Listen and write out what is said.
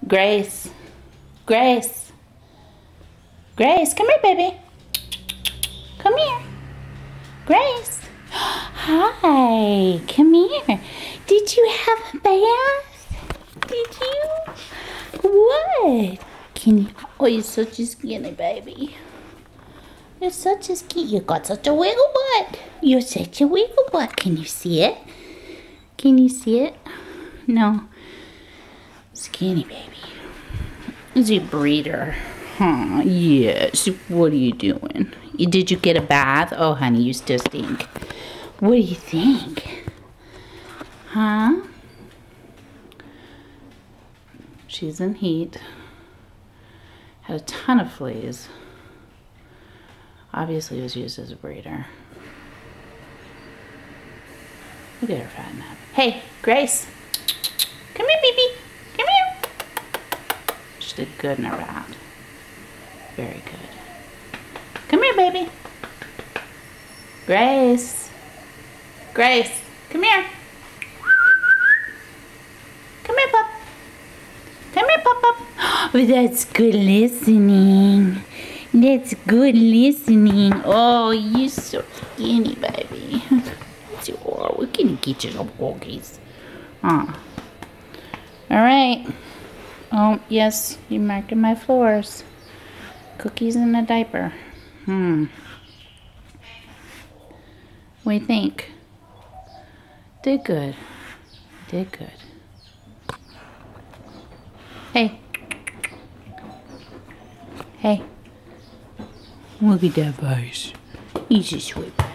Grace. Grace. Grace, come here, baby. Come here. Grace. Hi. Come here. Did you have a bath? Did you? What? Can you? Oh, you're such a skinny baby. You're such a skinny. You got such a wiggle butt. You're such a wiggle butt. Can you see it? Can you see it? No. Skinny baby. Is he a breeder? Huh, yes. What are you doing? Did you get a bath? Oh, honey, you still stink. What do you think? Huh? She's in heat. Had a ton of fleas. Obviously, it was used as a breeder. Look at her fatten up. Hey, Grace. Come here, baby. Come here. She did good in her bath. Very good. Come here, baby. Grace. Grace, come here. Come here, pup. Come here, pup. Oh, that's good listening. That's good listening. Oh, you're so skinny, baby. Oh, we're gonna get you some cookies. All right. Oh, yes, you're marking my floors. Cookies in a diaper. What do you think? Did good. Did good. Hey. Hey. Look at that face. He's a sweet boy.